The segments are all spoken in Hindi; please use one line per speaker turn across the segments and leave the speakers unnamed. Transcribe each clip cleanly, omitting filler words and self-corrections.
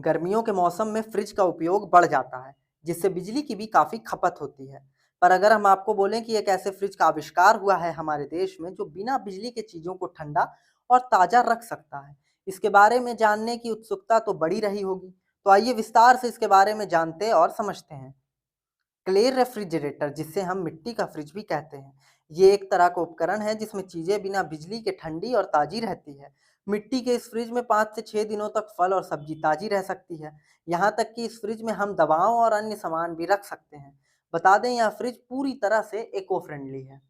गर्मियों के मौसम में फ्रिज का उपयोग बढ़ जाता है, जिससे बिजली की भी काफ़ी खपत होती है। पर अगर हम आपको बोलें कि एक ऐसे फ्रिज का आविष्कार हुआ है हमारे देश में जो बिना बिजली के चीज़ों को ठंडा और ताज़ा रख सकता है। इसके बारे में जानने की उत्सुकता तो बड़ी रही होगी। तो आइए विस्तार से इसके बारे में जानते और समझते हैं। क्ले रेफ्रिजरेटर, जिसे हम मिट्टी का फ्रिज भी कहते हैं, ये एक तरह का उपकरण है जिसमें चीजें बिना बिजली के ठंडी और ताजी रहती है। मिट्टी के इस फ्रिज में 5 से 6 दिनों तक फल और सब्जी ताजी रह सकती है। यहाँ तक कि इस फ्रिज में हम दवाओं और अन्य सामान भी रख सकते हैं। बता दें, यह फ्रिज पूरी तरह से इको फ्रेंडली है।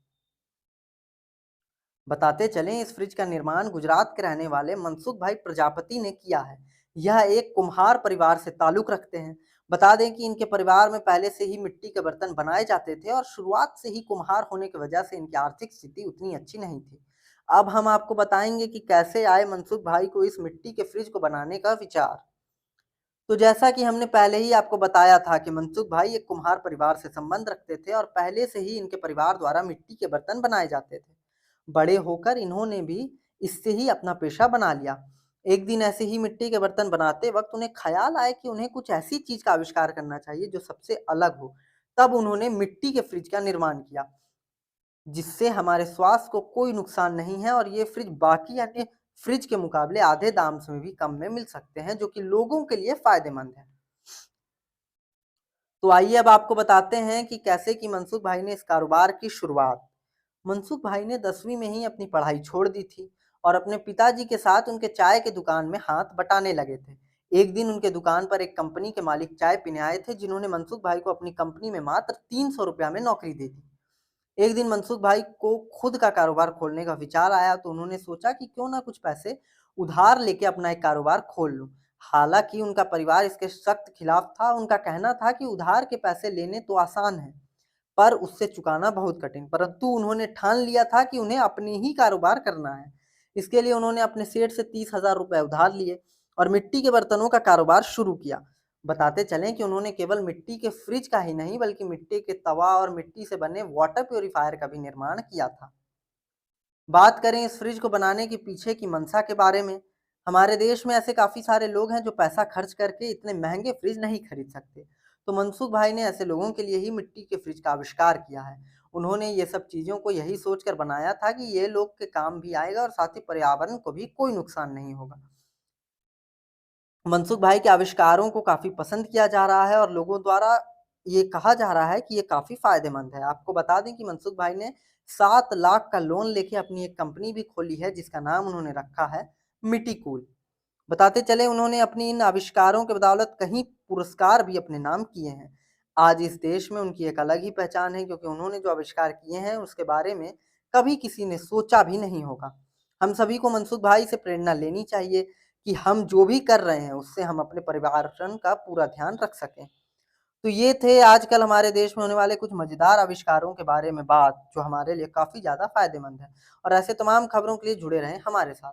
बताते चलें, इस फ्रिज का निर्माण गुजरात के रहने वाले मनसुख भाई प्रजापति ने किया है। यह एक कुम्हार परिवार से ताल्लुक रखते हैं। बता दें कि इनके परिवार में पहले से ही मिट्टी के बर्तन बनाए जाते थे और शुरुआत से ही कुम्हार होने की वजह से इनकी आर्थिक स्थिति उतनी अच्छी नहीं थी। अब हम आपको बताएंगे कि कैसे आए मनसुख भाई को इस मिट्टी के फ्रिज को बनाने का विचार। तो जैसा कि हमने पहले ही आपको बताया था कि मनसुख भाई एक कुम्हार परिवार से संबंध रखते थे और पहले से ही इनके परिवार द्वारा मिट्टी के बर्तन बनाए जाते थे। बड़े होकर इन्होंने भी इससे ही अपना पेशा बना लिया। एक दिन ऐसे ही मिट्टी के बर्तन बनाते वक्त उन्हें ख्याल आया कि उन्हें कुछ ऐसी चीज का आविष्कार करना चाहिए जो सबसे अलग हो। तब उन्होंने मिट्टी के फ्रिज का निर्माण किया, जिससे हमारे स्वास्थ्य को कोई नुकसान नहीं है और ये फ्रिज बाकी अन्य फ्रिज के मुकाबले आधे दाम से भी कम में मिल सकते हैं, जो कि लोगों के लिए फायदेमंद है। तो आइए अब आपको बताते हैं कि कैसे कि मनसुख भाई ने इस कारोबार की शुरुआत। मनसुख भाई ने 10वीं में ही अपनी पढ़ाई छोड़ दी थी और अपने पिताजी के साथ उनके चाय की दुकान में हाथ बटाने लगे थे। एक दिन उनके दुकान पर एक कंपनी के मालिक चाय पीने आए थे, जिन्होंने मनसुख भाई को अपनी कंपनी में मात्र 300 रुपया में नौकरी दे दी। एक दिन मनसुख भाई को खुद का कारोबार खोलने का विचार आया, तो उन्होंने सोचा कि क्यों ना कुछ पैसे उधार लेके अपना एक कारोबार खोल लूं। हालांकि उनका परिवार इसके सख्त खिलाफ था। उनका कहना था कि उधार के पैसे लेने तो आसान है, पर उससे चुकाना बहुत कठिन। परंतु उन्होंने ठान लिया था कि उन्हें अपनी ही कारोबार करना है। इसके लिए उन्होंने अपने सेठ से 30,000 रुपए उधार लिए और मिट्टी के बर्तनों का कारोबार शुरू किया। बताते चलें कि उन्होंने केवल मिट्टी के फ्रिज का ही नहीं, बल्कि मिट्टी के तवा और मिट्टी से बने वाटर प्योरीफायर का भी निर्माण किया था। बात करें इस फ्रिज को बनाने के पीछे की मंशा के बारे में, हमारे देश में ऐसे काफ़ी सारे लोग हैं जो पैसा खर्च करके इतने महँगे फ्रिज नहीं खरीद सकते। तो मनसुख भाई ने ऐसे लोगों के लिए ही मिट्टी के फ्रिज का आविष्कार किया है। उन्होंने ये सब चीज़ों को यही सोचकर बनाया था कि ये लोग के काम भी आएगा और साथ ही पर्यावरण को भी कोई नुकसान नहीं होगा। मनसुख भाई के आविष्कारों को काफ़ी पसंद किया जा रहा है और लोगों द्वारा ये कहा जा रहा है कि ये काफ़ी फ़ायदेमंद है। आपको बता दें कि मनसुख भाई ने 7 लाख का लोन लेके अपनी एक कंपनी भी खोली है, जिसका नाम उन्होंने रखा है मिट्टी कूल। बताते चले, उन्होंने अपनी इन आविष्कारों के बदौलत कई पुरस्कार भी अपने नाम किए हैं। आज इस देश में उनकी एक अलग ही पहचान है, क्योंकि उन्होंने जो आविष्कार किए हैं उसके बारे में कभी किसी ने सोचा भी नहीं होगा। हम सभी को मनसुख भाई से प्रेरणा लेनी चाहिए कि हम जो भी कर रहे हैं उससे हम अपने परिवारजन का पूरा ध्यान रख सकें। तो ये थे आजकल हमारे देश में होने वाले कुछ मजेदार आविष्कारों के बारे में बात, जो हमारे लिए काफ़ी ज़्यादा फायदेमंद है। और ऐसे तमाम खबरों के लिए जुड़े रहें हमारे साथ।